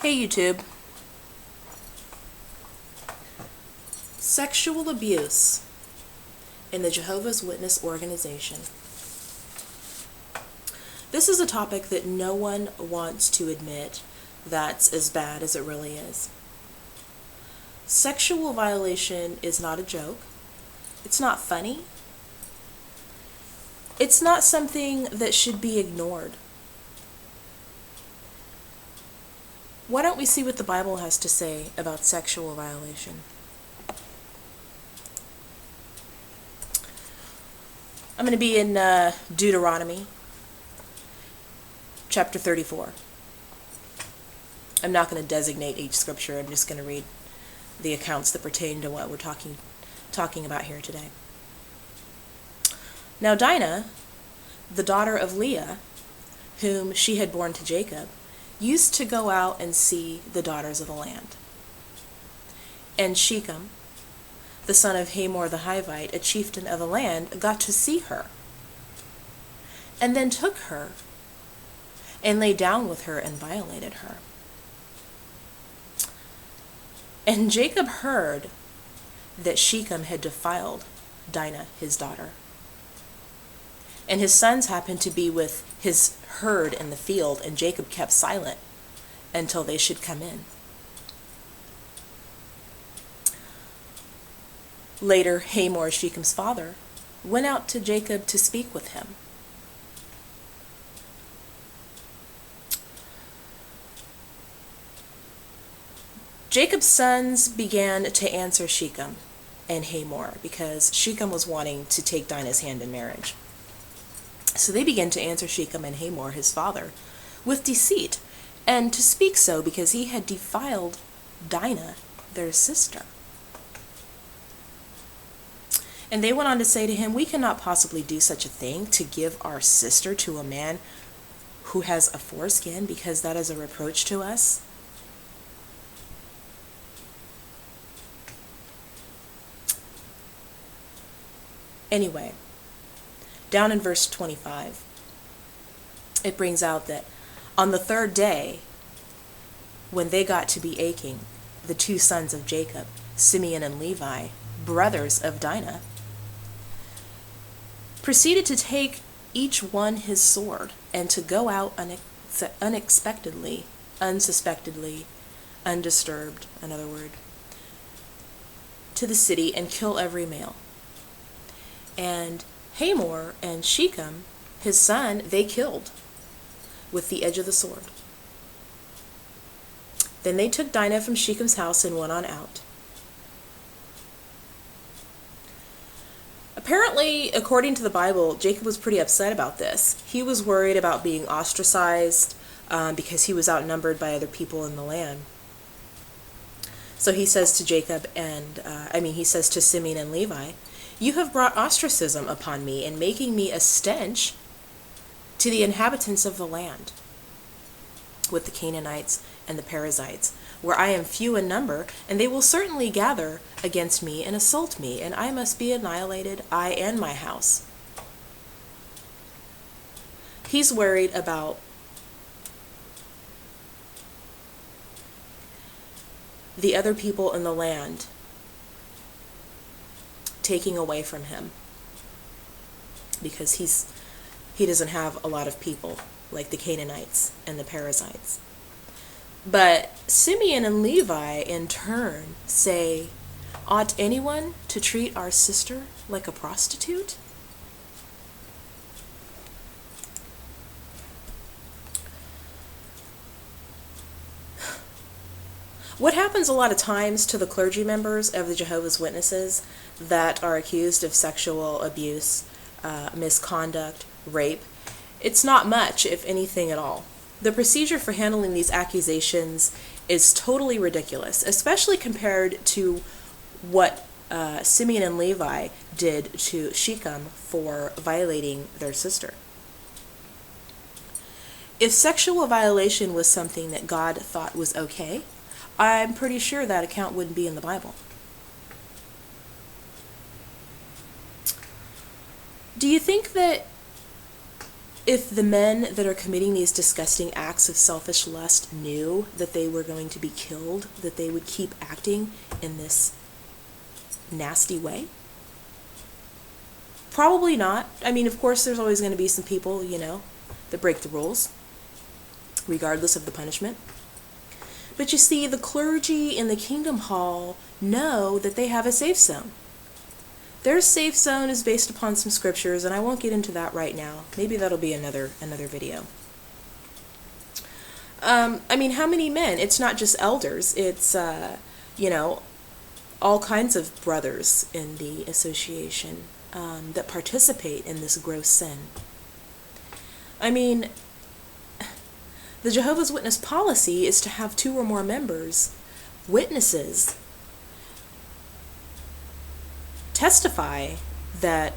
Hey YouTube. Sexual abuse in the Jehovah's Witness organization. This is a topic that no one wants to admit that's as bad as it really is. Sexual violation is not a joke. It's not funny. It's not something that should be ignored. Why don't we see what the Bible has to say about sexual violation? I'm going to be in Deuteronomy, chapter 34. I'm not going to designate each scripture. I'm just going to read the accounts that pertain to what we're talking about here today. Now Dinah, the daughter of Leah, whom she had borne to Jacob, used to go out and see the daughters of the land. And Shechem, the son of Hamor the Hivite, a chieftain of the land, got to see her, and then took her, and lay down with her and violated her. And Jacob heard that Shechem had defiled Dinah, his daughter. And his sons happened to be with his herd in the field, and Jacob kept silent until they should come in. Later, Hamor, Shechem's father, went out to Jacob to speak with him. Jacob's sons began to answer Shechem and Hamor because Shechem was wanting to take Dinah's hand in marriage. So they began to answer Shechem and Hamor, his father, with deceit, and to speak so because he had defiled Dinah, their sister. And they went on to say to him, "We cannot possibly do such a thing, to give our sister to a man who has a foreskin, because that is a reproach to us." Anyway, down in verse 25, it brings out that on the third day, when they got to be aching, the two sons of Jacob, Simeon and Levi, brothers of Dinah, proceeded to take each one his sword and to go out unexpectedly, unsuspectedly, undisturbed, another word, to the city and kill every male. And Hamor and Shechem, his son, they killed with the edge of the sword. Then they took Dinah from Shechem's house and went on out. Apparently, according to the Bible, Jacob was pretty upset about this. He was worried about being ostracized because he was outnumbered by other people in the land. So he says to he says to Simeon and Levi, "You have brought ostracism upon me and making me a stench to the inhabitants of the land with the Canaanites and the Perizzites, where I am few in number, and they will certainly gather against me and assault me, and I must be annihilated, I and my house." He's worried about the other people in the land taking away from him because he doesn't have a lot of people like the Canaanites and the Perizzites. But Simeon and Levi in turn say, "Ought anyone to treat our sister like a prostitute?" What happens a lot of times to the clergy members of the Jehovah's Witnesses that are accused of sexual abuse, misconduct, rape, it's not much, if anything at all. The procedure for handling these accusations is totally ridiculous, especially compared to what Simeon and Levi did to Shechem for violating their sister. If sexual violation was something that God thought was okay, I'm pretty sure that account wouldn't be in the Bible. Do you think that if the men that are committing these disgusting acts of selfish lust knew that they were going to be killed, that they would keep acting in this nasty way? Probably not. I mean, of course, there's always going to be some people, you know, that break the rules, regardless of the punishment. But you see, the clergy in the Kingdom Hall know that they have a safe zone. Their safe zone is based upon some scriptures, and I won't get into that right now. Maybe that'll be another video. I mean, how many men? It's not just elders. It's, you know, all kinds of brothers in the association that participate in this gross sin. I mean, the Jehovah's Witness policy is to have 2 or more members, witnesses, testify that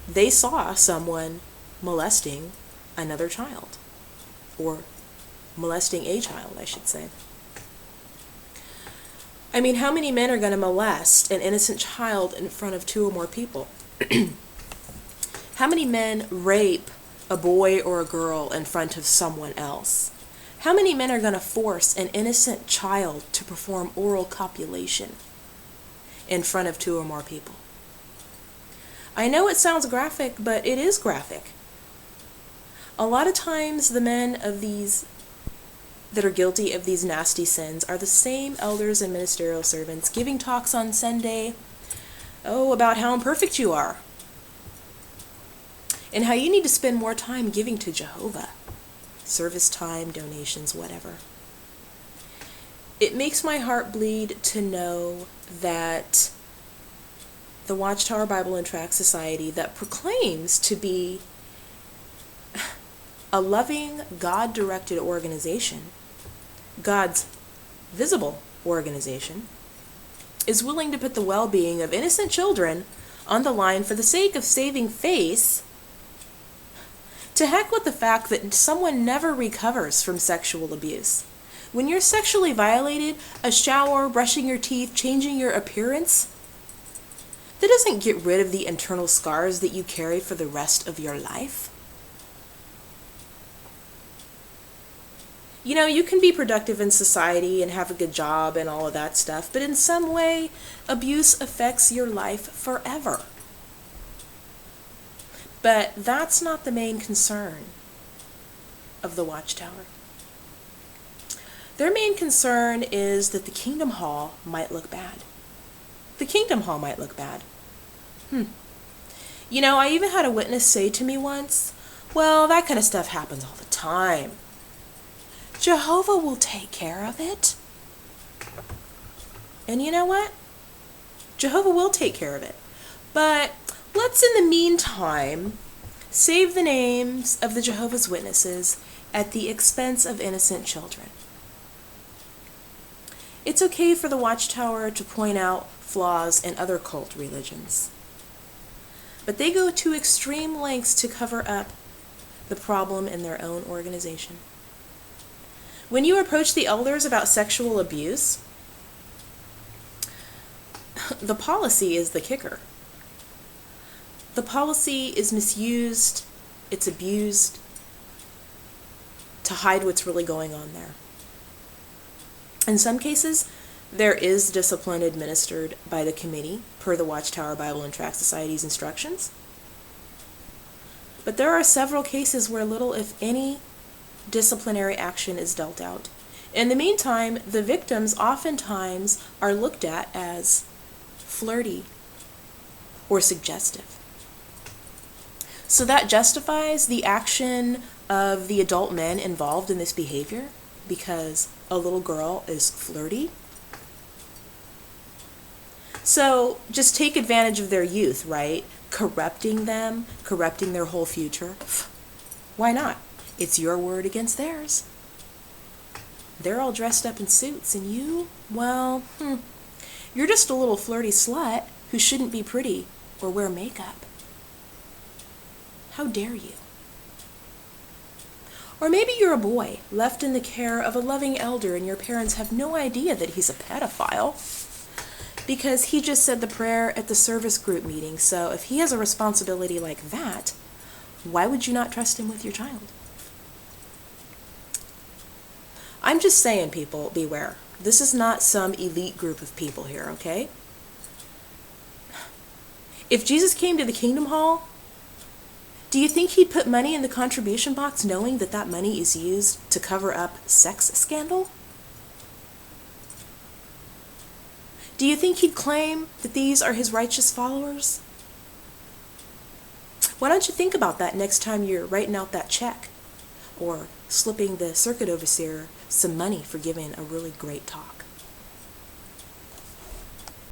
they saw someone molesting another child, or molesting a child, I should say. I mean, how many men are going to molest an innocent child in front of 2 or more people? How many men rape a boy or a girl in front of someone else? How many men are going to force an innocent child to perform oral copulation in front of 2 or more people? I know it sounds graphic, but it is graphic. A lot of times the men of these that are guilty of these nasty sins are the same elders and ministerial servants giving talks on Sunday, about how imperfect you are, and how you need to spend more time giving to Jehovah. Service time, donations, whatever. It makes my heart bleed to know that the Watchtower Bible and Tract Society, that proclaims to be a loving, God-directed organization, God's visible organization, is willing to put the well-being of innocent children on the line for the sake of saving face. To heck with the fact that someone never recovers from sexual abuse. When you're sexually violated, a shower, brushing your teeth, changing your appearance, that doesn't get rid of the internal scars that you carry for the rest of your life. You know, you can be productive in society and have a good job and all of that stuff, but in some way, abuse affects your life forever. But that's not the main concern of the Watchtower. Their main concern is that the Kingdom Hall might look bad. The Kingdom Hall might look bad. You know, I even had a witness say to me once, well, that kind of stuff happens all the time. Jehovah will take care of it. And you know what? Jehovah will take care of it. But let's, in the meantime, save the names of the Jehovah's Witnesses at the expense of innocent children. It's okay for the Watchtower to point out flaws in other cult religions, but they go to extreme lengths to cover up the problem in their own organization. When you approach the elders about sexual abuse, the policy is the kicker. The policy is misused, it's abused to hide what's really going on there. In some cases, there is discipline administered by the committee per the Watchtower Bible and Tract Society's instructions. But there are several cases where little, if any, disciplinary action is dealt out. In the meantime, the victims oftentimes are looked at as flirty or suggestive. So that justifies the action of the adult men involved in this behavior because a little girl is flirty. So just take advantage of their youth, right? Corrupting them, corrupting their whole future. Why not? It's your word against theirs. They're all dressed up in suits, and you, well, you're just a little flirty slut who shouldn't be pretty or wear makeup. How dare you? Or maybe you're a boy left in the care of a loving elder and your parents have no idea that he's a pedophile because he just said the prayer at the service group meeting. So if he has a responsibility like that, Why would you not trust him with your child? I'm just saying, people, beware. This is not some elite group of people here, okay? If Jesus came to the Kingdom Hall, do you think he'd put money in the contribution box knowing that that money is used to cover up sex scandal? Do you think he'd claim that these are his righteous followers? Why don't you think about that next time you're writing out that check or slipping the circuit overseer some money for giving a really great talk?